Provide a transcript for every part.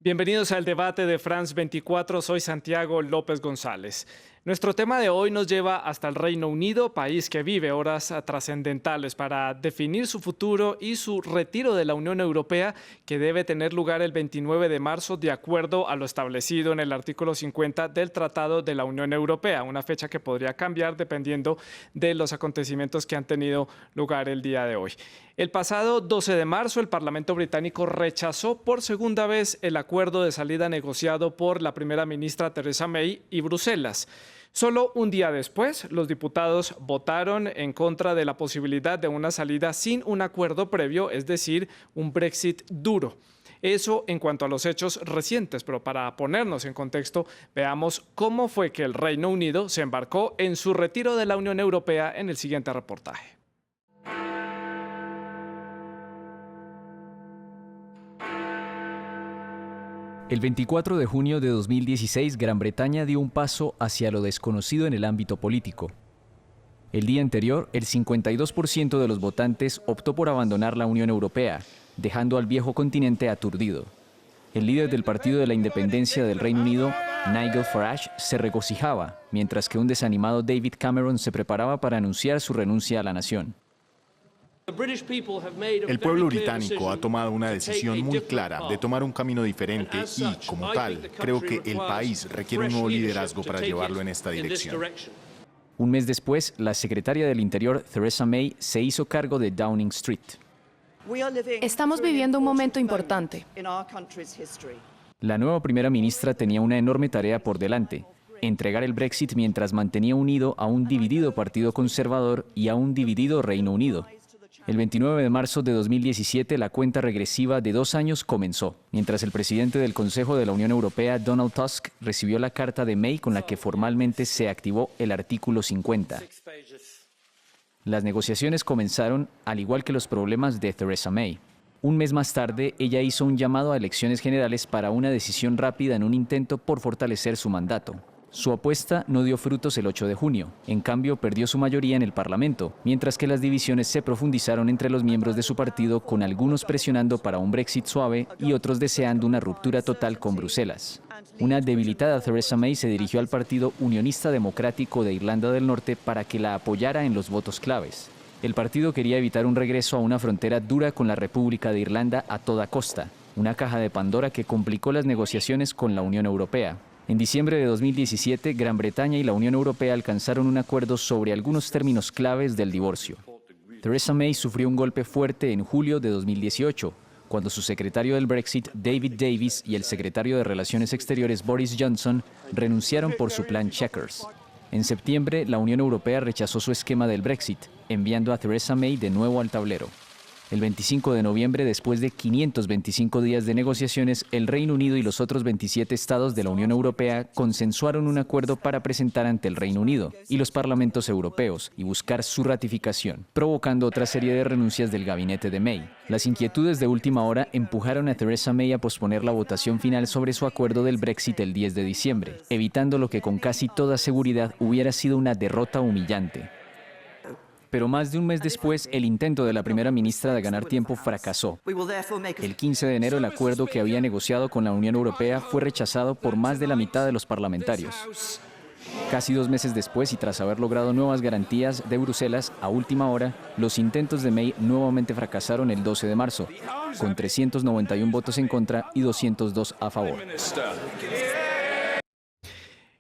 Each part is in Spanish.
Bienvenidos al debate de France 24, soy Santiago López González. Nuestro tema de hoy nos lleva hasta el Reino Unido, país que vive horas trascendentales para definir su futuro y su retiro de la Unión Europea, que debe tener lugar el 29 de marzo de acuerdo a lo establecido en el artículo 50 del Tratado de la Unión Europea, una fecha que podría cambiar dependiendo de los acontecimientos que han tenido lugar el día de hoy. El pasado 12 de marzo, el Parlamento británico rechazó por segunda vez el acuerdo de salida negociado por la primera ministra Theresa May y Bruselas. Solo un día después, los diputados votaron en contra de la posibilidad de una salida sin un acuerdo previo, es decir, un Brexit duro. Eso en cuanto a los hechos recientes, pero para ponernos en contexto, veamos cómo fue que el Reino Unido se embarcó en su retiro de la Unión Europea en el siguiente reportaje. El 24 de junio de 2016, Gran Bretaña dio un paso hacia lo desconocido en el ámbito político. El día anterior, el 52% de los votantes optó por abandonar la Unión Europea, dejando al viejo continente aturdido. El líder del Partido de la Independencia del Reino Unido, Nigel Farage, se regocijaba, mientras que un desanimado David Cameron se preparaba para anunciar su renuncia a la nación. El pueblo británico ha tomado una decisión muy clara de tomar un camino diferente y, como tal, creo que el país requiere un nuevo liderazgo para llevarlo en esta dirección. Un mes después, la secretaria del Interior, Theresa May, se hizo cargo de Downing Street. Estamos viviendo un momento importante. La nueva primera ministra tenía una enorme tarea por delante: entregar el Brexit mientras mantenía unido a un dividido Partido Conservador y a un dividido Reino Unido. El 29 de marzo de 2017, la cuenta regresiva de 2 años comenzó, mientras el presidente del Consejo de la Unión Europea, Donald Tusk, recibió la carta de May con la que formalmente se activó el artículo 50. Las negociaciones comenzaron, al igual que los problemas de Theresa May. Un mes más tarde, ella hizo un llamado a elecciones generales para una decisión rápida en un intento por fortalecer su mandato. Su apuesta no dio frutos el 8 de junio. En cambio, perdió su mayoría en el Parlamento, mientras que las divisiones se profundizaron entre los miembros de su partido, con algunos presionando para un Brexit suave y otros deseando una ruptura total con Bruselas. Una debilitada Theresa May se dirigió al Partido Unionista Democrático de Irlanda del Norte para que la apoyara en los votos claves. El partido quería evitar un regreso a una frontera dura con la República de Irlanda a toda costa, una caja de Pandora que complicó las negociaciones con la Unión Europea. En diciembre de 2017, Gran Bretaña y la Unión Europea alcanzaron un acuerdo sobre algunos términos claves del divorcio. Theresa May sufrió un golpe fuerte en julio de 2018, cuando su secretario del Brexit, David Davis, y el secretario de Relaciones Exteriores, Boris Johnson, renunciaron por su plan Chequers. En septiembre, la Unión Europea rechazó su esquema del Brexit, enviando a Theresa May de nuevo al tablero. El 25 de noviembre, después de 525 días de negociaciones, el Reino Unido y los otros 27 estados de la Unión Europea consensuaron un acuerdo para presentar ante el Reino Unido y los parlamentos europeos y buscar su ratificación, provocando otra serie de renuncias del gabinete de May. Las inquietudes de última hora empujaron a Theresa May a posponer la votación final sobre su acuerdo del Brexit el 10 de diciembre, evitando lo que con casi toda seguridad hubiera sido una derrota humillante. Pero más de un mes después, el intento de la primera ministra de ganar tiempo fracasó. El 15 de enero, el acuerdo que había negociado con la Unión Europea fue rechazado por más de la mitad de los parlamentarios. Casi 2 meses después, y tras haber logrado nuevas garantías de Bruselas, a última hora, los intentos de May nuevamente fracasaron el 12 de marzo, con 391 votos en contra y 202 a favor.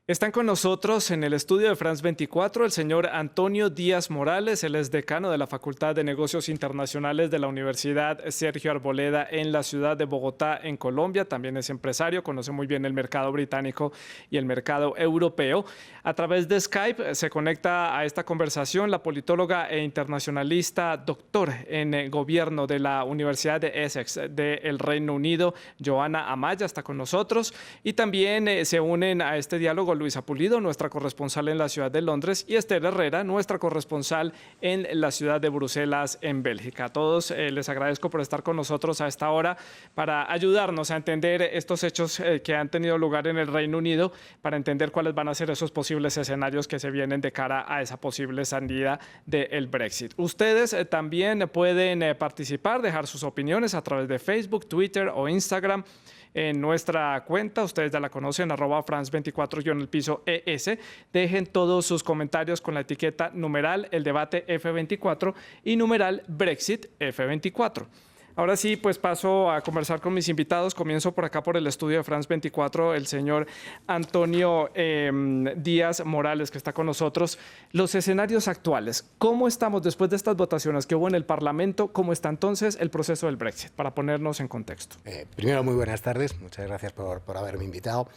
Están con nosotros en el estudio de France 24 el señor Antonio Díaz Morales, él es decano de la Facultad de Negocios Internacionales de la Universidad Sergio Arboleda en la ciudad de Bogotá, en Colombia. También es empresario, conoce muy bien el mercado británico y el mercado europeo. A través de Skype se conecta a esta conversación la politóloga e internacionalista, doctor en gobierno de la Universidad de Essex del Reino Unido, Joana Amaya, está con nosotros. Y también se unen a este diálogo Luisa Pulido, nuestra corresponsal en la ciudad de Londres, y Esther Herrera, nuestra corresponsal en la ciudad de Bruselas, en Bélgica. A todos les agradezco por estar con nosotros a esta hora para ayudarnos a entender estos hechos que han tenido lugar en el Reino Unido, para entender cuáles van a ser esos posibles escenarios que se vienen de cara a esa posible salida del Brexit. Ustedes también pueden participar, dejar sus opiniones a través de Facebook, Twitter o Instagram. en nuestra cuenta. Ustedes ya la conocen, @France24-ES. Dejen todos sus comentarios con la etiqueta numeral el debate F24 y numeral Brexit F24. Ahora sí, pues paso a conversar con mis invitados. Comienzo por acá por el estudio de France 24, el señor Antonio Díaz Morales, que está con nosotros. Los escenarios actuales, ¿cómo estamos después de estas votaciones que hubo en el Parlamento? ¿Cómo está entonces el proceso del Brexit? Para ponernos en contexto. Primero, muy buenas tardes. Muchas gracias por haberme invitado.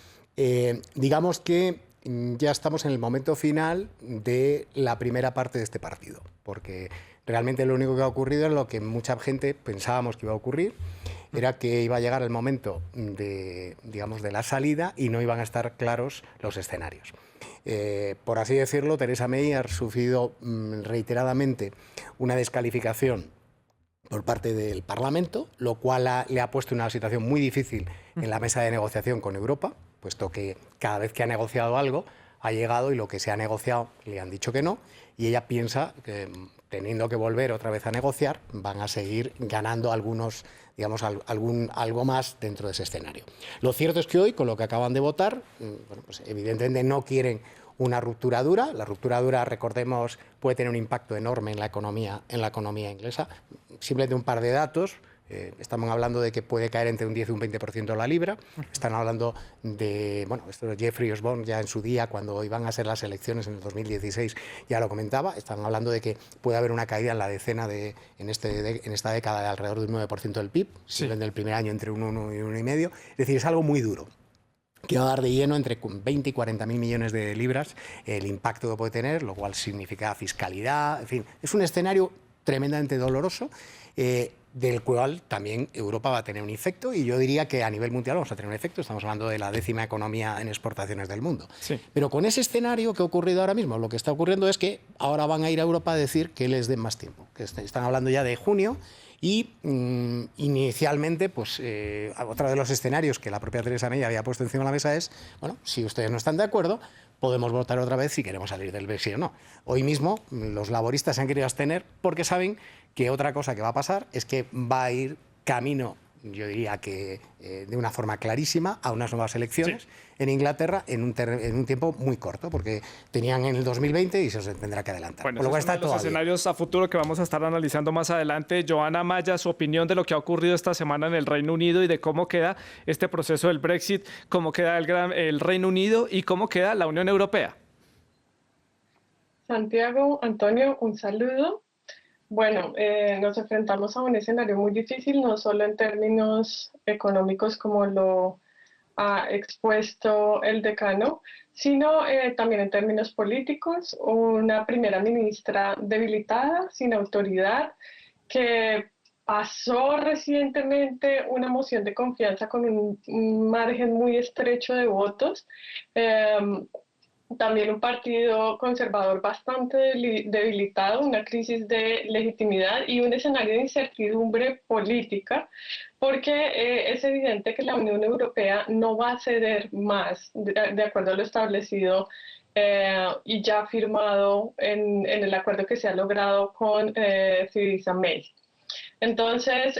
Digamos que ya estamos en el momento final de la primera parte de este partido, porque realmente lo único que ha ocurrido es lo que mucha gente pensábamos que iba a ocurrir, era que iba a llegar el momento de, digamos, de la salida y no iban a estar claros los escenarios. Por así decirlo, Theresa May ha sufrido reiteradamente una descalificación por parte del Parlamento, lo cual le ha puesto en una situación muy difícil en la mesa de negociación con Europa, puesto que cada vez que ha negociado algo ha llegado y lo que se ha negociado le han dicho que no, y ella piensa que teniendo que volver otra vez a negociar van a seguir ganando algunos, digamos, algo más dentro de ese escenario. Lo cierto es que hoy, con lo que acaban de votar, bueno, pues evidentemente no quieren una ruptura dura. La ruptura dura, recordemos, puede tener un impacto enorme en la economía inglesa. Simplemente un par de datos. Estamos hablando de que puede caer entre un 10 y un 20% la libra. Están hablando de, bueno, esto de Jeffrey Osborne ya en su día, cuando iban a ser las elecciones en el 2016, ya lo comentaba. Están hablando de que puede haber una caída en la decena en esta década de alrededor de un 9% del PIB, sí, en el primer año entre un 1 y 1,5. Es decir, es algo muy duro, que va a dar de lleno entre 20 y 40.000 millones de libras el impacto que puede tener, lo cual significa fiscalidad, en fin, es un escenario tremendamente doloroso, del cual también Europa va a tener un efecto, y yo diría que a nivel mundial vamos a tener un efecto. Estamos hablando de la 10ª economía en exportaciones del mundo. Sí. Pero con ese escenario que ha ocurrido ahora mismo, lo que está ocurriendo es que ahora van a ir a Europa a decir que les den más tiempo, que están hablando ya de junio. Y inicialmente, pues otro de los escenarios que la propia Theresa May había puesto encima de la mesa es, bueno, si ustedes no están de acuerdo, podemos votar otra vez si queremos salir del Brexit o no. Hoy mismo los laboristas se han querido abstener porque saben que otra cosa que va a pasar es que va a ir camino, yo diría que de una forma clarísima, a unas nuevas elecciones, sí, en Inglaterra en un tiempo muy corto, porque tenían en el 2020 y se tendrá que adelantar. Bueno, esos son los escenarios a futuro que vamos a estar analizando más adelante. Joana Maya, su opinión de lo que ha ocurrido esta semana en el Reino Unido y de cómo queda este proceso del Brexit, cómo queda el Reino Unido y cómo queda la Unión Europea. Santiago, Antonio, un saludo. Bueno, nos enfrentamos a un escenario muy difícil, no solo en términos económicos como lo ha expuesto el decano, sino también en términos políticos. Una primera ministra debilitada, sin autoridad, que pasó recientemente una moción de confianza con un margen muy estrecho de votos. También un partido conservador bastante debilitado, una crisis de legitimidad y un escenario de incertidumbre política, porque es evidente que la Unión Europea no va a ceder más de acuerdo a lo establecido y ya firmado en el acuerdo que se ha logrado con Theresa May. Entonces,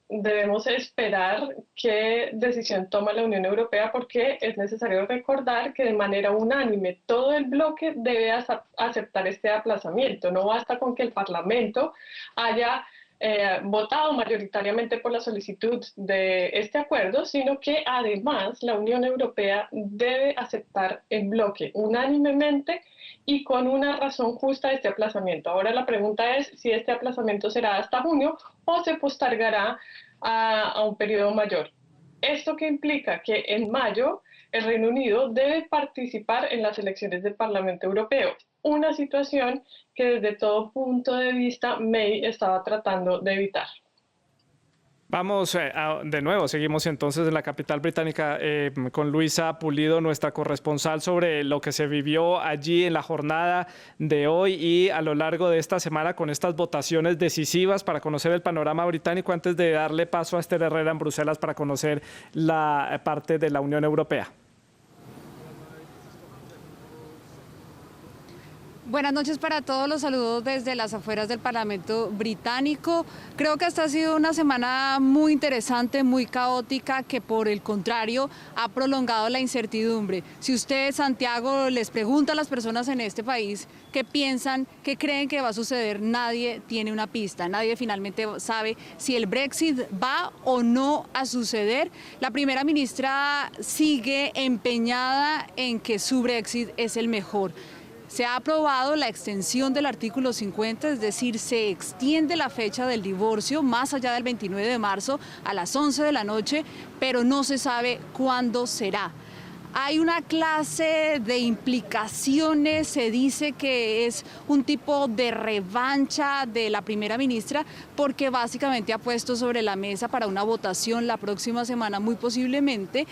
debemos esperar qué decisión toma la Unión Europea, porque es necesario recordar que de manera unánime todo el bloque debe aceptar este aplazamiento. No basta con que el Parlamento haya votado mayoritariamente por la solicitud de este acuerdo, sino que además la Unión Europea debe aceptar en bloque, unánimemente y con una razón justa este aplazamiento. Ahora la pregunta es si este aplazamiento será hasta junio o se postergará a un periodo mayor. ¿Esto qué implica? Que en mayo el Reino Unido debe participar en las elecciones del Parlamento Europeo, una situación que desde todo punto de vista May estaba tratando de evitar. Vamos de nuevo, seguimos entonces en la capital británica con Luisa Pulido, nuestra corresponsal, sobre lo que se vivió allí en la jornada de hoy y a lo largo de esta semana con estas votaciones decisivas para conocer el panorama británico, antes de darle paso a Esther Herrera en Bruselas para conocer la parte de la Unión Europea. Buenas noches para todos, los saludos desde las afueras del Parlamento británico. Creo que esta ha sido una semana muy interesante, muy caótica, que por el contrario ha prolongado la incertidumbre. Si usted, Santiago, les pregunta a las personas en este país qué piensan, qué creen que va a suceder, nadie tiene una pista, nadie finalmente sabe si el Brexit va o no a suceder. La primera ministra sigue empeñada en que su Brexit es el mejor. Se ha aprobado la extensión del artículo 50, es decir, se extiende la fecha del divorcio más allá del 29 de marzo a las 11 de la noche, pero no se sabe cuándo será. Hay una clase de implicaciones, se dice que es un tipo de revancha de la primera ministra, porque básicamente ha puesto sobre la mesa para una votación la próxima semana, muy posiblemente,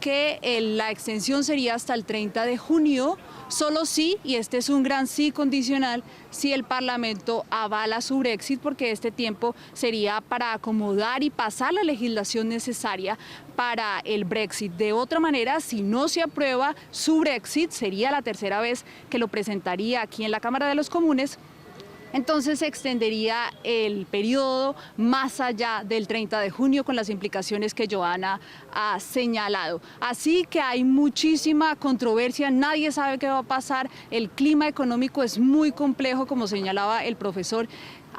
que la extensión sería hasta el 30 de junio, solo sí, y este es un gran sí condicional, si el Parlamento avala su Brexit, porque este tiempo sería para acomodar y pasar la legislación necesaria para el Brexit. De otra manera, si no se aprueba su Brexit, sería la tercera vez que lo presentaría aquí en la Cámara de los Comunes, entonces se extendería el periodo más allá del 30 de junio con las implicaciones que Joana ha señalado. Así que hay muchísima controversia, nadie sabe qué va a pasar, el clima económico es muy complejo, como señalaba el profesor.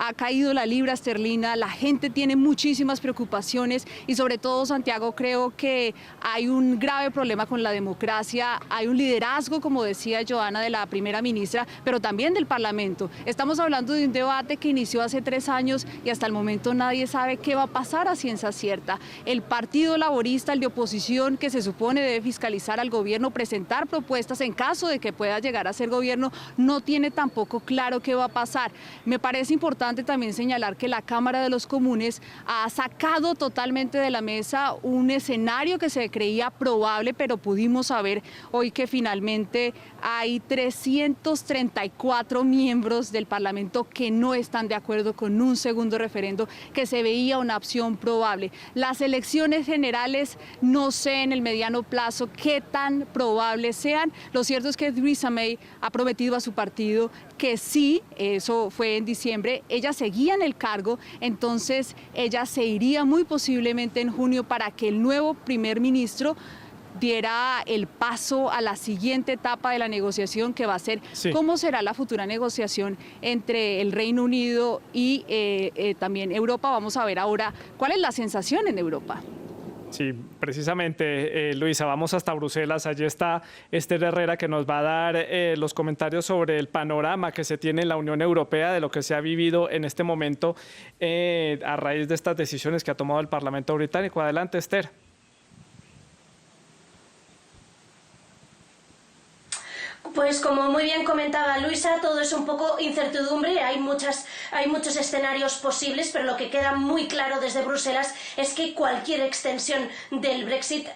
Ha caído la libra esterlina, la gente tiene muchísimas preocupaciones y sobre todo, Santiago, creo que hay un grave problema con la democracia, hay un liderazgo, como decía Joana, de la primera ministra, pero también del Parlamento. Estamos hablando de un debate que inició hace 3 años y hasta el momento nadie sabe qué va a pasar a ciencia cierta. El Partido Laborista, el de oposición, que se supone debe fiscalizar al gobierno, presentar propuestas en caso de que pueda llegar a ser gobierno, no tiene tampoco claro qué va a pasar. Me parece importante también señalar que la Cámara de los Comunes ha sacado totalmente de la mesa un escenario que se creía probable, pero pudimos saber hoy que finalmente hay 334 miembros del Parlamento que no están de acuerdo con un segundo referendo, que se veía una opción probable. Las elecciones generales, no sé en el mediano plazo qué tan probables sean. Lo cierto es que Theresa May ha prometido a su partido que sí, eso fue en diciembre, ella seguía en el cargo, entonces ella se iría muy posiblemente en junio para que el nuevo primer ministro diera el paso a la siguiente etapa de la negociación, que va a ser cómo será la futura negociación entre el Reino Unido y también Europa. Vamos a ver ahora cuál es la sensación en Europa. Sí, precisamente, Luisa, vamos hasta Bruselas. Allí está Esther Herrera, que nos va a dar los comentarios sobre el panorama que se tiene en la Unión Europea, de lo que se ha vivido en este momento a raíz de estas decisiones que ha tomado el Parlamento británico. Adelante, Esther. Pues como muy bien comentaba Luisa, todo es un poco incertidumbre, hay muchos escenarios posibles, pero lo que queda muy claro desde Bruselas es que cualquier extensión del Brexit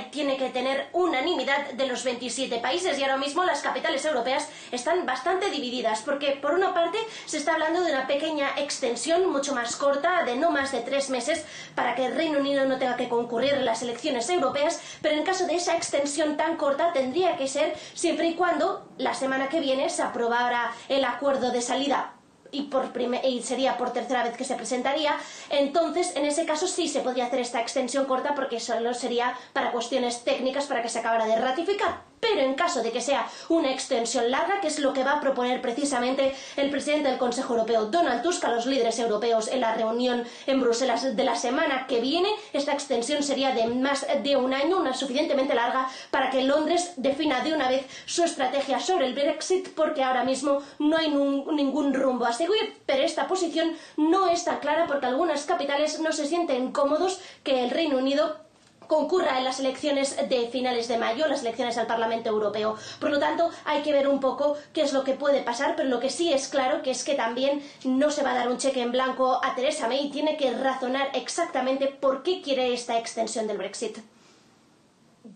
tiene que tener unanimidad de los 27 países, y ahora mismo las capitales europeas están bastante divididas, porque por una parte se está hablando de una pequeña extensión mucho más corta, de no más de 3 meses, para que el Reino Unido no tenga que concurrir en las elecciones europeas, pero en caso de esa extensión tan corta tendría que ser siempre y cuando la semana que viene se aprobara el acuerdo de salida y sería por tercera vez que se presentaría. Entonces, en ese caso sí se podría hacer esta extensión corta, porque solo sería para cuestiones técnicas, para que se acabara de ratificar. Pero en caso de que sea una extensión larga, que es lo que va a proponer precisamente el presidente del Consejo Europeo, Donald Tusk, a los líderes europeos en la reunión en Bruselas de la semana que viene, esta extensión sería de más de un año, una suficientemente larga para que Londres defina de una vez su estrategia sobre el Brexit, porque ahora mismo no hay ningún rumbo a seguir. Pero esta posición no es tan clara, porque algunas capitales no se sienten cómodos que el Reino Unido concurra en las elecciones de finales de mayo, las elecciones al Parlamento Europeo. Por lo tanto, hay que ver un poco qué es lo que puede pasar, pero lo que sí es claro que es que también no se va a dar un cheque en blanco a Theresa May, tiene que razonar exactamente por qué quiere esta extensión del Brexit.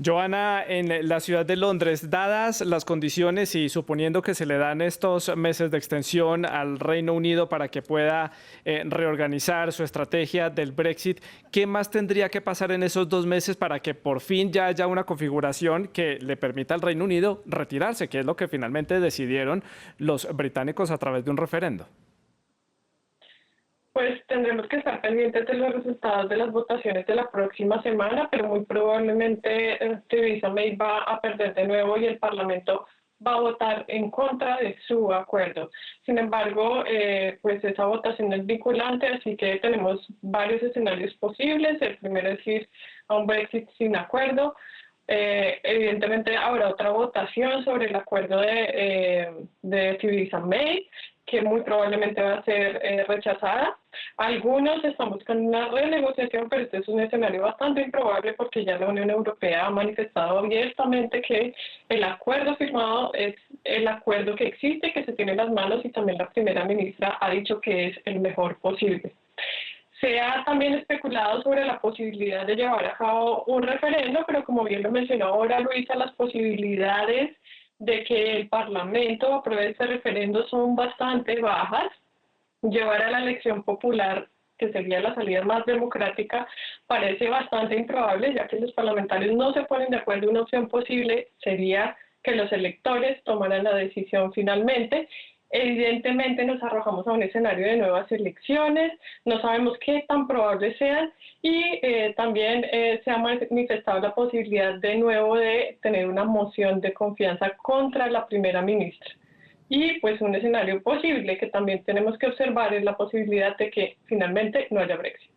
Joana, en la ciudad de Londres, dadas las condiciones y suponiendo que se le dan estos meses de extensión al Reino Unido para que pueda reorganizar su estrategia del Brexit, ¿qué más tendría que pasar en esos 2 meses para que por fin ya haya una configuración que le permita al Reino Unido retirarse, que es lo que finalmente decidieron los británicos a través de un referendo? Pues tendremos que estar pendientes de los resultados de las votaciones de la próxima semana, pero muy probablemente Theresa May va a perder de nuevo y el Parlamento va a votar en contra de su acuerdo. Sin embargo, pues esa votación es vinculante, así que tenemos varios escenarios posibles. El primero es ir a un Brexit sin acuerdo. Evidentemente habrá otra votación sobre el acuerdo de Theresa May, que muy probablemente va a ser rechazada. Algunos están buscando una renegociación, pero este es un escenario bastante improbable porque ya la Unión Europea ha manifestado abiertamente que el acuerdo firmado es el acuerdo que existe, que se tiene en las manos, y también la primera ministra ha dicho que es el mejor posible. Se ha también especulado sobre la posibilidad de llevar a cabo un referendo, pero como bien lo mencionó ahora Luisa, las posibilidades de que el Parlamento apruebe este referendo son bastante bajas. Llevar a la elección popular, que sería la salida más democrática, parece bastante improbable, ya que los parlamentarios no se ponen de acuerdo. Una opción posible sería que los electores tomaran la decisión finalmente. Evidentemente nos arrojamos a un escenario de nuevas elecciones, no sabemos qué tan probables sean, y también se ha manifestado la posibilidad de nuevo de tener una moción de confianza contra la primera ministra. Y pues un escenario posible que también tenemos que observar es la posibilidad de que finalmente no haya Brexit.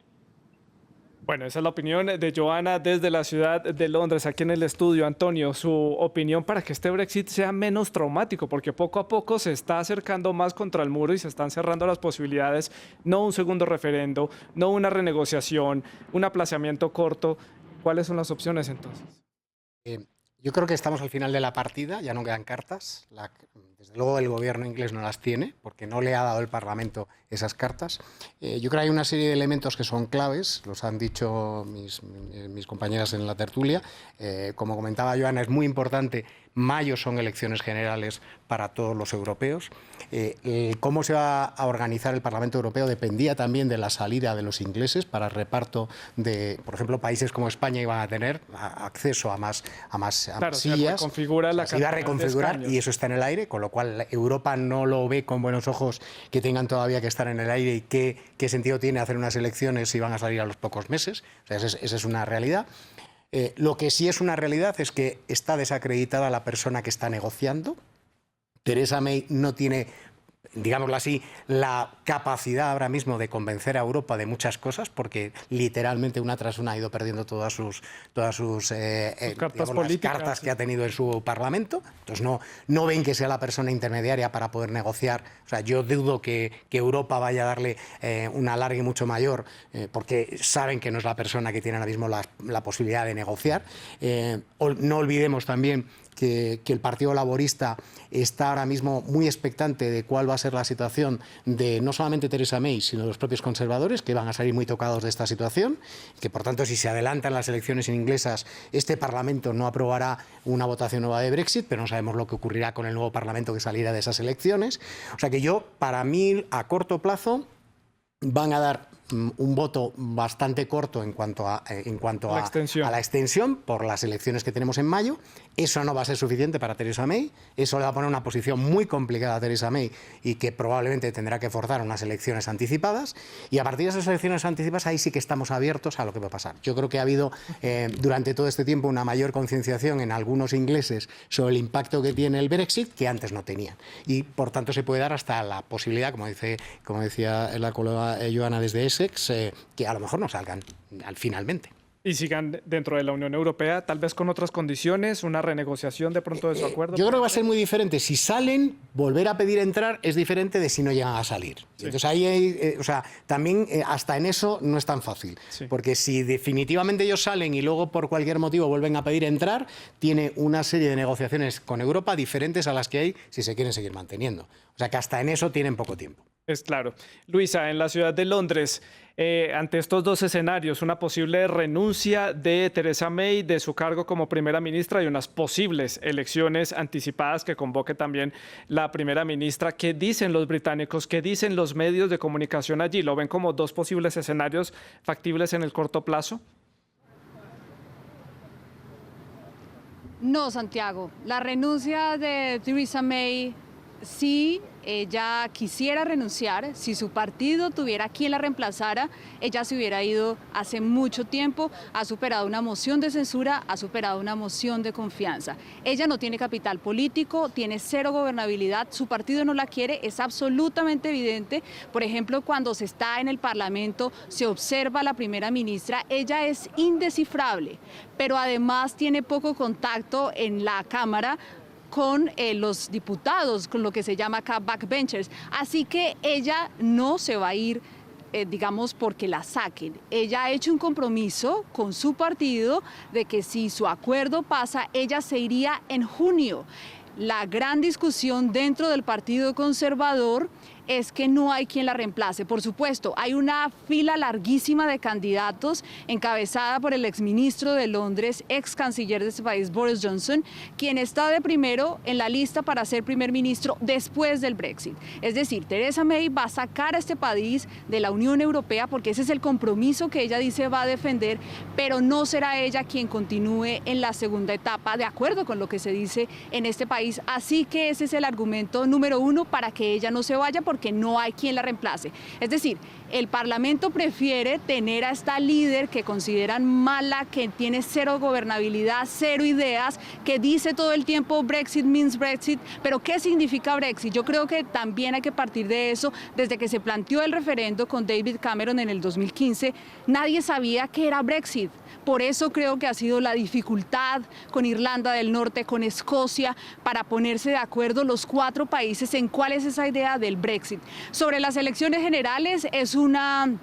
Bueno, esa es la opinión de Joana desde la ciudad de Londres, aquí en el estudio. Antonio, su opinión para que este Brexit sea menos traumático, porque poco a poco se está acercando más contra el muro y se están cerrando las posibilidades, no un segundo referendo, no una renegociación, un aplazamiento corto. ¿Cuáles son las opciones entonces? Yo creo que estamos al final de la partida, ya no quedan cartas. Desde luego el gobierno inglés no las tiene, porque no le ha dado el Parlamento esas cartas. Yo creo que hay una serie de elementos que son claves, los han dicho mis compañeras en la tertulia. Como comentaba Joana, es muy importante, mayo son elecciones generales para todos los europeos. Cómo se va a organizar el Parlamento Europeo dependía también de la salida de los ingleses para el reparto de, por ejemplo, países como España iban a tener acceso a más Claro, sillas. Se iba a reconfigurar y eso está en el aire, con lo cual Europa no lo ve con buenos ojos que tengan todavía que estar en el aire, y qué sentido tiene hacer unas elecciones si van a salir a los pocos meses. O sea, esa es una realidad. Lo que sí es una realidad es que está desacreditada la persona que está negociando. Theresa May no tiene, digámoslo así, la capacidad ahora mismo de convencer a Europa de muchas cosas, porque literalmente una tras una ha ido perdiendo todas sus cartas políticas, las cartas que ha tenido en su Parlamento. Entonces no ven que sea la persona intermediaria para poder negociar. O sea, yo dudo que Europa vaya a darle un alargue mucho mayor, porque saben que no es la persona que tiene ahora mismo la posibilidad de negociar. No olvidemos también que el Partido Laborista está ahora mismo muy expectante de cuál va a ser la situación de no solamente Theresa May, sino de los propios conservadores, que van a salir muy tocados de esta situación, que por tanto, si se adelantan las elecciones inglesas, este Parlamento no aprobará una votación nueva de Brexit, pero no sabemos lo que ocurrirá con el nuevo Parlamento que salirá de esas elecciones. O sea que para mí, a corto plazo, van a dar un voto bastante corto en cuanto a la extensión por las elecciones que tenemos en mayo. Eso no va a ser suficiente para Theresa May. Eso le va a poner una posición muy complicada a Theresa May y que probablemente tendrá que forzar unas elecciones anticipadas. Y a partir de esas elecciones anticipadas, ahí sí que estamos abiertos a lo que va a pasar. Yo creo que ha habido durante todo este tiempo una mayor concienciación en algunos ingleses sobre el impacto que tiene el Brexit que antes no tenían. Y por tanto se puede dar hasta la posibilidad, como decía la colega Joana desde Essex, que a lo mejor no salgan finalmente. Y sigan dentro de la Unión Europea, tal vez con otras condiciones, una renegociación de pronto de su acuerdo. Yo creo que va a ser muy diferente. Si salen, volver a pedir entrar es diferente de si no llegan a salir. Sí. Entonces ahí también hasta en eso no es tan fácil. Sí. Porque si definitivamente ellos salen y luego por cualquier motivo vuelven a pedir entrar, tiene una serie de negociaciones con Europa diferentes a las que hay si se quieren seguir manteniendo. O sea que hasta en eso tienen poco tiempo. Es claro. Luisa, en la ciudad de Londres, ante estos dos escenarios, una posible renuncia de Theresa May de su cargo como primera ministra y unas posibles elecciones anticipadas que convoque también la primera ministra, ¿qué dicen los británicos? ¿Qué dicen los medios de comunicación allí? ¿Lo ven como dos posibles escenarios factibles en el corto plazo? No, Santiago. La renuncia de Theresa May, sí, ella quisiera renunciar. Si su partido tuviera quien la reemplazara, ella se hubiera ido hace mucho tiempo. Ha superado una moción de censura, ha superado una moción de confianza. Ella no tiene capital político, tiene cero gobernabilidad, su partido no la quiere, es absolutamente evidente. Por ejemplo, cuando se está en el Parlamento, se observa a la primera ministra, ella es indescifrable, pero además tiene poco contacto en la Cámara con los diputados, con lo que se llama acá backbenchers. Así que ella no se va a ir, digamos, porque la saquen. Ella ha hecho un compromiso con su partido de que si su acuerdo pasa, ella se iría en junio. La gran discusión dentro del Partido Conservador es que no hay quien la reemplace. Por supuesto, hay una fila larguísima de candidatos encabezada por el exministro de Londres, ex canciller de este país, Boris Johnson, quien está de primero en la lista para ser primer ministro después del Brexit. Es decir, Theresa May va a sacar a este país de la Unión Europea porque ese es el compromiso que ella dice va a defender, pero no será ella quien continúe en la segunda etapa, de acuerdo con lo que se dice en este país. Así que ese es el argumento número uno para que ella no se vaya, porque no hay quien la reemplace. Es decir, el Parlamento prefiere tener a esta líder que consideran mala, que tiene cero gobernabilidad, cero ideas, que dice todo el tiempo Brexit means Brexit, pero ¿qué significa Brexit? Yo creo que también hay que partir de eso. Desde que se planteó el referendo con David Cameron en el 2015, nadie sabía qué era Brexit. Por eso creo que ha sido la dificultad con Irlanda del Norte, con Escocia, para ponerse de acuerdo los 4 países en cuál es esa idea del Brexit. Sobre las elecciones generales, es una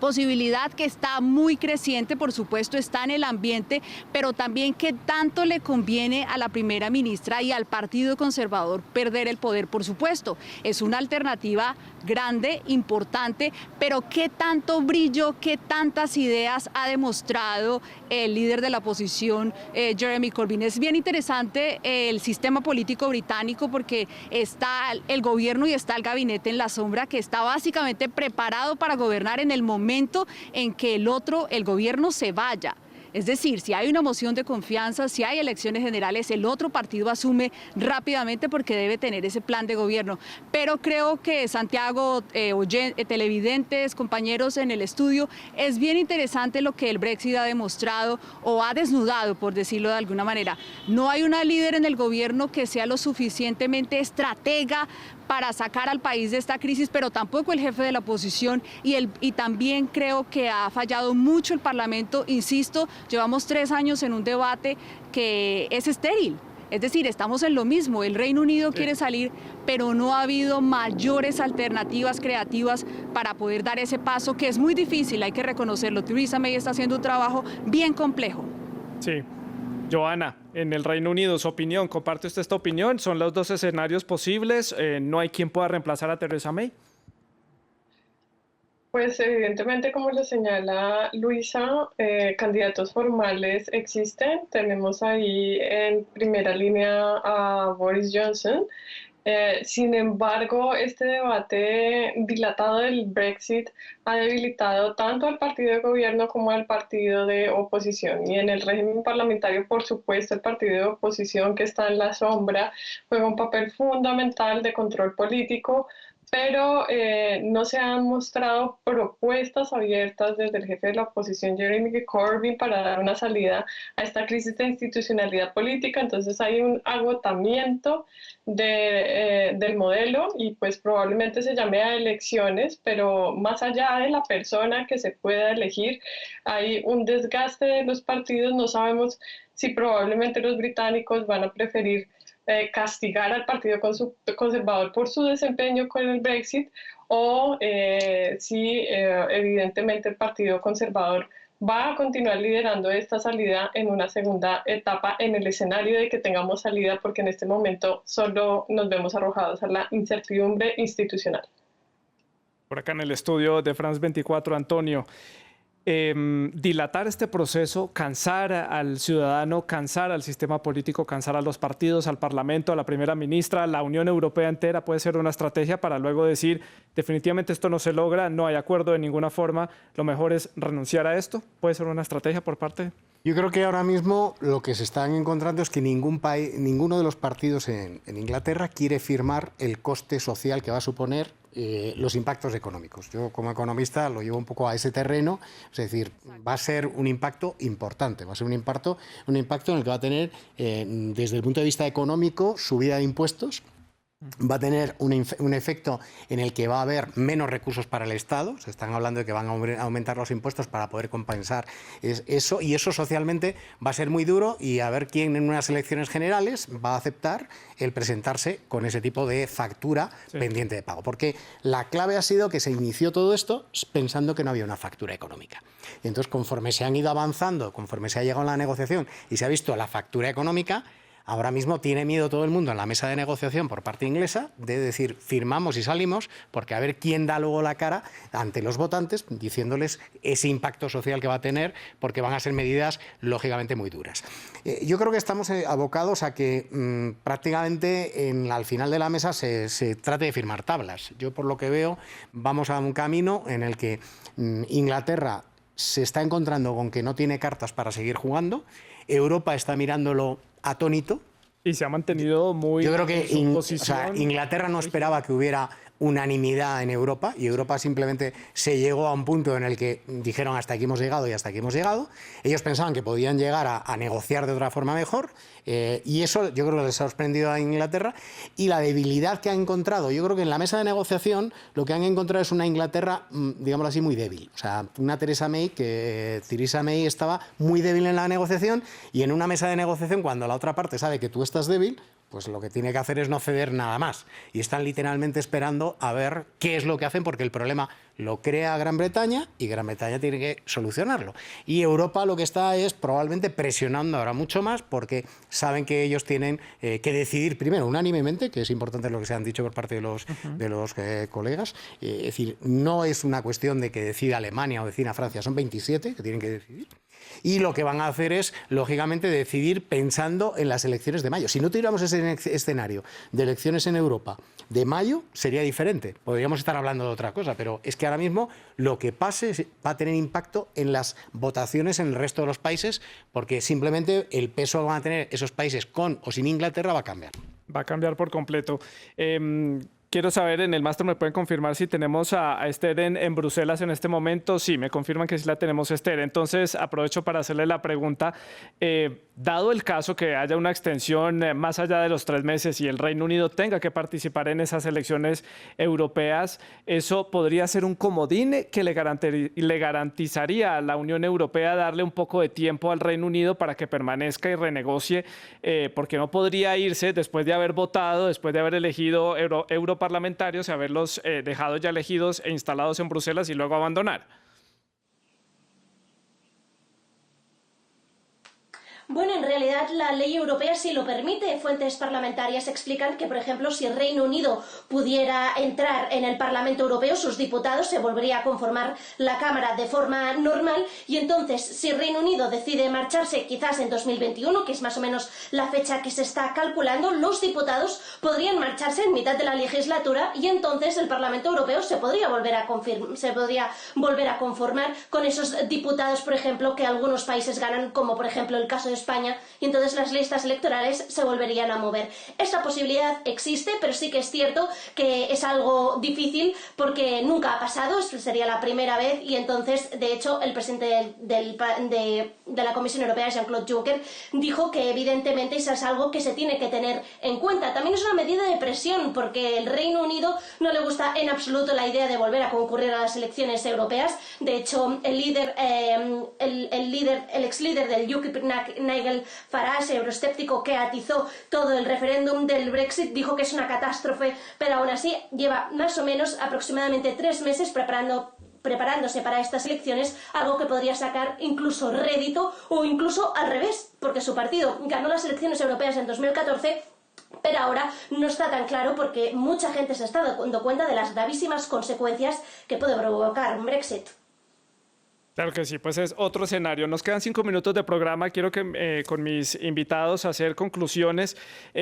posibilidad que está muy creciente, por supuesto, está en el ambiente, pero también qué tanto le conviene a la primera ministra y al Partido Conservador perder el poder. Por supuesto, es una alternativa grande, importante, pero qué tanto brillo, qué tantas ideas ha demostrado el líder de la oposición, Jeremy Corbyn. Es bien interesante el sistema político británico porque está el gobierno y está el gabinete en la sombra, que está básicamente preparado para gobernar en el momento en que el gobierno se vaya. Es decir, si hay una moción de confianza, si hay elecciones generales, el otro partido asume rápidamente porque debe tener ese plan de gobierno. Pero creo que, Santiago, televidentes, compañeros en el estudio, es bien interesante lo que el Brexit ha demostrado o ha desnudado, por decirlo de alguna manera. No hay una líder en el gobierno que sea lo suficientemente estratega para sacar al país de esta crisis, pero tampoco el jefe de la oposición y también creo que ha fallado mucho el Parlamento. Insisto, llevamos 3 años en un debate que es estéril. Es decir, estamos en lo mismo, el Reino Unido quiere salir, pero no ha habido mayores alternativas creativas para poder dar ese paso, que es muy difícil, hay que reconocerlo. Theresa May está haciendo un trabajo bien complejo. Sí. Joana, en el Reino Unido, su opinión, ¿comparte usted esta opinión? ¿Son los 2 escenarios posibles? ¿No hay quien pueda reemplazar a Theresa May? Pues evidentemente, como lo señala Luisa, candidatos formales existen. Tenemos ahí en primera línea a Boris Johnson. Sin embargo, este debate dilatado del Brexit ha debilitado tanto al partido de gobierno como al partido de oposición. Y en el régimen parlamentario, por supuesto, el partido de oposición, que está en la sombra, juega un papel fundamental de control político, pero no se han mostrado propuestas abiertas desde el jefe de la oposición, Jeremy Corbyn, para dar una salida a esta crisis de institucionalidad política. Entonces hay un agotamiento del modelo y pues probablemente se llame a elecciones, pero más allá de la persona que se pueda elegir, hay un desgaste de los partidos. No sabemos si probablemente los británicos van a preferir castigar al Partido Conservador por su desempeño con el Brexit o si evidentemente el Partido Conservador va a continuar liderando esta salida en una segunda etapa en el escenario de que tengamos salida, porque en este momento solo nos vemos arrojados a la incertidumbre institucional. Por acá en el estudio de France 24, Antonio. Dilatar este proceso, cansar al ciudadano, cansar al sistema político, cansar a los partidos, al Parlamento, a la primera ministra, a la Unión Europea entera, puede ser una estrategia para luego decir definitivamente esto no se logra, no hay acuerdo de ninguna forma, lo mejor es renunciar a esto. ¿Puede ser una estrategia por parte? Yo creo que ahora mismo lo que se están encontrando es que ninguno de los partidos en Inglaterra quiere firmar el coste social que va a suponer los impactos económicos. Yo como economista lo llevo un poco a ese terreno, es decir, va a ser un impacto importante, va a ser un impacto en el que va a tener, desde el punto de vista económico, subida de impuestos. Va a tener un efecto en el que va a haber menos recursos para el Estado. Se están hablando de que van a aumentar los impuestos para poder compensar eso, y eso socialmente va a ser muy duro, y a ver quién en unas elecciones generales va a aceptar el presentarse con ese tipo de factura pendiente de pago. Porque la clave ha sido que se inició todo esto pensando que no había una factura económica. Y entonces, conforme se han ido avanzando, conforme se ha llegado a la negociación y se ha visto la factura económica, ahora mismo tiene miedo todo el mundo en la mesa de negociación por parte inglesa de decir firmamos y salimos, porque a ver quién da luego la cara ante los votantes diciéndoles ese impacto social que va a tener, porque van a ser medidas lógicamente muy duras. Yo creo que estamos abocados a que prácticamente al final de la mesa se trate de firmar tablas. Yo, por lo que veo, vamos a un camino en el que Inglaterra se está encontrando con que no tiene cartas para seguir jugando. Europa está mirándolo atónito. Y se ha mantenido muy... Yo creo que Inglaterra no esperaba que hubiera unanimidad en Europa, y Europa simplemente se llegó a un punto en el que dijeron hasta aquí hemos llegado y hasta aquí hemos llegado. Ellos pensaban que podían llegar a negociar de otra forma mejor, y eso yo creo que les ha sorprendido a Inglaterra. Y la debilidad que han encontrado, yo creo que en la mesa de negociación lo que han encontrado es una Inglaterra, digámoslo así, muy débil. O sea, una Theresa May estaba muy débil en la negociación, y en una mesa de negociación, cuando la otra parte sabe que tú estás débil, pues lo que tiene que hacer es no ceder nada más. Y están literalmente esperando a ver qué es lo que hacen, porque el problema lo crea Gran Bretaña y Gran Bretaña tiene que solucionarlo. Y Europa lo que está es probablemente presionando ahora mucho más, porque saben que ellos tienen que decidir primero unánimemente, que es importante lo que se han dicho por parte de los colegas. Es decir, no es una cuestión de que decida Alemania o decida Francia, son 27 que tienen que decidir. Y lo que van a hacer es, lógicamente, decidir pensando en las elecciones de mayo. Si no tuviéramos ese escenario de elecciones en Europa de mayo, sería diferente. Podríamos estar hablando de otra cosa, pero es que ahora mismo lo que pase va a tener impacto en las votaciones en el resto de los países, porque simplemente el peso que van a tener esos países con o sin Inglaterra va a cambiar. Va a cambiar por completo. Quiero saber, en el máster me pueden confirmar si tenemos a Esther en Bruselas en este momento. Sí, me confirman que sí la tenemos, Esther. Entonces, aprovecho para hacerle la pregunta. Dado el caso que haya una extensión más allá de los 3 meses y el Reino Unido tenga que participar en esas elecciones europeas, ¿eso podría ser un comodín que le garantizaría a la Unión Europea darle un poco de tiempo al Reino Unido para que permanezca y renegocie? Porque no podría irse después de haber votado, después de haber elegido europarlamentarios y haberlos dejado ya elegidos e instalados en Bruselas y luego abandonar. Bueno, en realidad la ley europea sí lo permite. Fuentes parlamentarias explican que, por ejemplo, si el Reino Unido pudiera entrar en el Parlamento Europeo, sus diputados, se volvería a conformar la Cámara de forma normal, y entonces, si el Reino Unido decide marcharse quizás en 2021, que es más o menos la fecha que se está calculando, los diputados podrían marcharse en mitad de la legislatura, y entonces el Parlamento Europeo se podría volver a conformar con esos diputados, por ejemplo, que algunos países ganan, como por ejemplo el caso de España, y entonces las listas electorales se volverían a mover. Esta posibilidad existe, pero sí que es cierto que es algo difícil porque nunca ha pasado, sería la primera vez, y entonces, de hecho, el presidente de la Comisión Europea, Jean-Claude Juncker, dijo que evidentemente eso es algo que se tiene que tener en cuenta. También es una medida de presión porque el Reino Unido no le gusta en absoluto la idea de volver a concurrir a las elecciones europeas. De hecho, el ex líder del UKIP, Nigel Farage, euroescéptico que atizó todo el referéndum del Brexit, dijo que es una catástrofe, pero aún así lleva más o menos aproximadamente 3 meses preparándose para estas elecciones, algo que podría sacar incluso rédito o incluso al revés, porque su partido ganó las elecciones europeas en 2014 Pero ahora no está tan claro porque mucha gente se está dando cuenta de las gravísimas consecuencias que puede provocar un Brexit. Claro que sí, pues es otro escenario. Nos quedan 5 minutos de programa. Quiero que con mis invitados hacer conclusiones.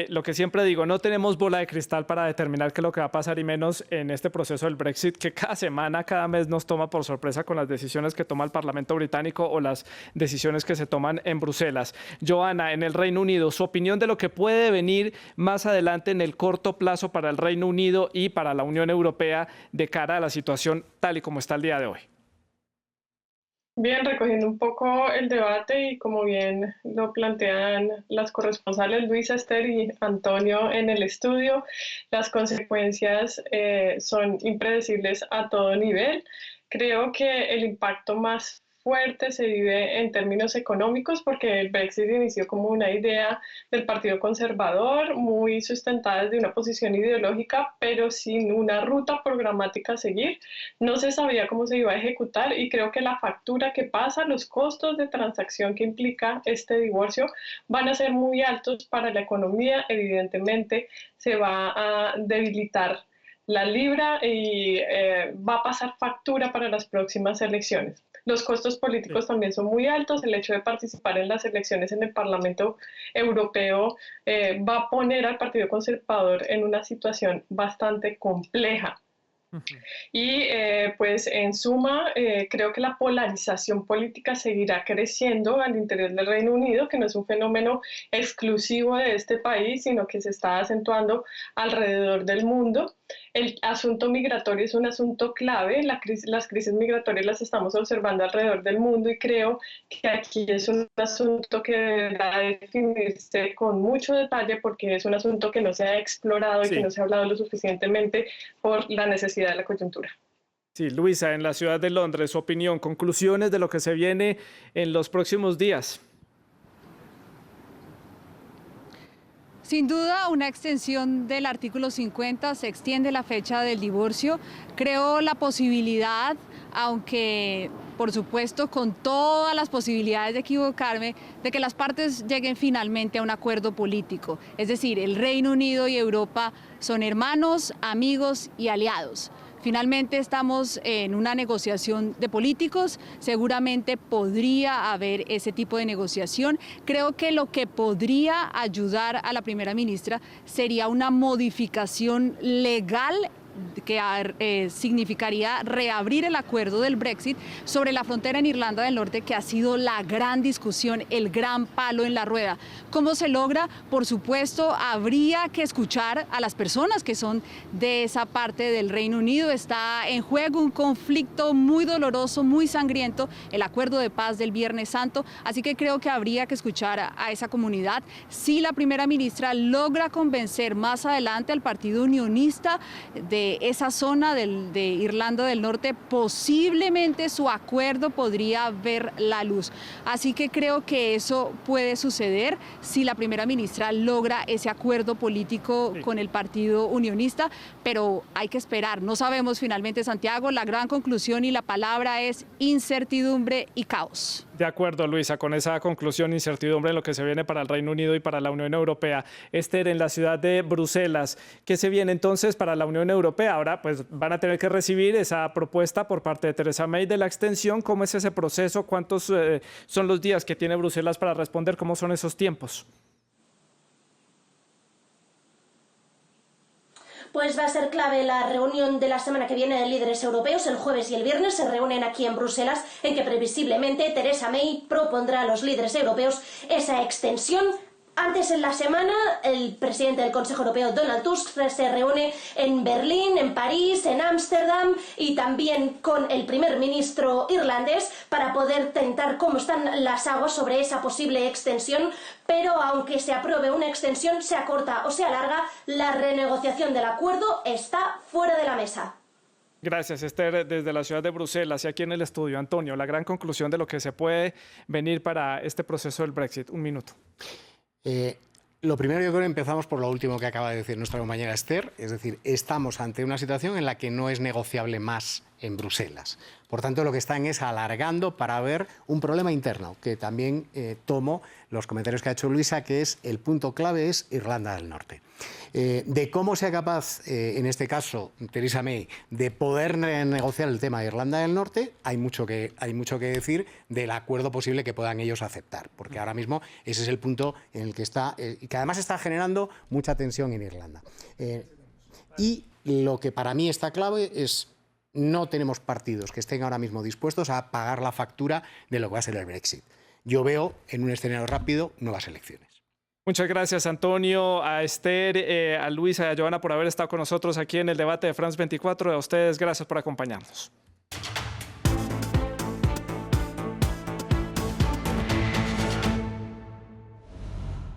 Lo que siempre digo, no tenemos bola de cristal para determinar qué es lo que va a pasar y menos en este proceso del Brexit que cada semana, cada mes nos toma por sorpresa con las decisiones que toma el Parlamento británico o las decisiones que se toman en Bruselas. Joana, en el Reino Unido, su opinión de lo que puede venir más adelante en el corto plazo para el Reino Unido y para la Unión Europea de cara a la situación tal y como está el día de hoy. Bien, recogiendo un poco el debate y como bien lo plantean las corresponsales Luisa, Esther y Antonio en el estudio, las consecuencias son impredecibles a todo nivel. Creo que el impacto más fuerte se vive en términos económicos porque el Brexit inició como una idea del Partido Conservador muy sustentada desde una posición ideológica pero sin una ruta programática a seguir. No se sabía cómo se iba a ejecutar y creo que la factura que pasa, los costos de transacción que implica este divorcio van a ser muy altos para la economía. Evidentemente se va a debilitar la libra y va a pasar factura para las próximas elecciones. Los costos políticos también son muy altos. El hecho de participar en las elecciones en el Parlamento Europeo va a poner al Partido Conservador en una situación bastante compleja. Y pues en suma, creo que la polarización política seguirá creciendo al interior del Reino Unido, que no es un fenómeno exclusivo de este país, sino que se está acentuando alrededor del mundo. El asunto migratorio es un asunto clave, las crisis migratorias las estamos observando alrededor del mundo y creo que aquí es un asunto que deberá definirse con mucho detalle porque es un asunto que no se ha explorado y que no se ha hablado lo suficientemente por la necesidad de la coyuntura. Sí, Luisa, en la ciudad de Londres, su opinión, conclusiones de lo que se viene en los próximos días. Sin duda, una extensión del artículo 50, se extiende la fecha del divorcio. Creo la posibilidad, aunque por supuesto con todas las posibilidades de equivocarme, de que las partes lleguen finalmente a un acuerdo político. Es decir, el Reino Unido y Europa son hermanos, amigos y aliados. Finalmente estamos en una negociación de políticos, seguramente podría haber ese tipo de negociación. Creo que lo que podría ayudar a la primera ministra sería una modificación legal que significaría reabrir el acuerdo del Brexit sobre la frontera en Irlanda del Norte, que ha sido la gran discusión, el gran palo en la rueda. ¿Cómo se logra? Por supuesto, habría que escuchar a las personas que son de esa parte del Reino Unido. Está en juego un conflicto muy doloroso, muy sangriento, el acuerdo de paz del Viernes Santo, así que creo que habría que escuchar a esa comunidad. Si la primera ministra logra convencer más adelante al Partido Unionista de esa zona de Irlanda del Norte, posiblemente su acuerdo podría ver la luz. Así que creo que eso puede suceder si la primera ministra logra ese acuerdo político con el Partido Unionista, pero hay que esperar. No sabemos finalmente, Santiago. La gran conclusión y la palabra es incertidumbre y caos. De acuerdo, Luisa, con esa conclusión, incertidumbre en lo que se viene para el Reino Unido y para la Unión Europea. Esther, en la ciudad de Bruselas, ¿qué se viene entonces para la Unión Europea? Ahora pues van a tener que recibir esa propuesta por parte de Theresa May de la extensión. ¿Cómo es ese proceso? ¿Cuántos son los días que tiene Bruselas para responder? ¿Cómo son esos tiempos? Pues va a ser clave la reunión de la semana que viene de líderes europeos. El jueves y el viernes se reúnen aquí en Bruselas, en que previsiblemente Theresa May propondrá a los líderes europeos esa extensión. Antes en la semana, el presidente del Consejo Europeo, Donald Tusk, se reúne en Berlín, en París, en Ámsterdam y también con el primer ministro irlandés para poder tentar cómo están las aguas sobre esa posible extensión. Pero aunque se apruebe una extensión, sea corta o sea larga, la renegociación del acuerdo está fuera de la mesa. Gracias, Esther, desde la ciudad de Bruselas y aquí en el estudio. Antonio, la gran conclusión de lo que se puede venir para este proceso del Brexit. Un minuto. Lo primero, yo creo que empezamos por lo último que acaba de decir nuestra compañera Esther, es decir, estamos ante una situación en la que no es negociable más en Bruselas. Por tanto, lo que están es alargando para ver un problema interno, que también tomo los comentarios que ha hecho Luisa, que es el punto clave es Irlanda del Norte. De cómo sea capaz, en este caso, Theresa May, de poder negociar el tema de Irlanda del Norte, hay mucho que decir del acuerdo posible que puedan ellos aceptar, porque ahora mismo ese es el punto en el que está, y que además está generando mucha tensión en Irlanda. Y lo que para mí está clave es: no tenemos partidos que estén ahora mismo dispuestos a pagar la factura de lo que va a ser el Brexit. Yo veo en un escenario rápido nuevas elecciones. Muchas gracias, Antonio, a Esther, a Luisa y a Joana por haber estado con nosotros aquí en el debate de France 24. A ustedes, gracias por acompañarnos.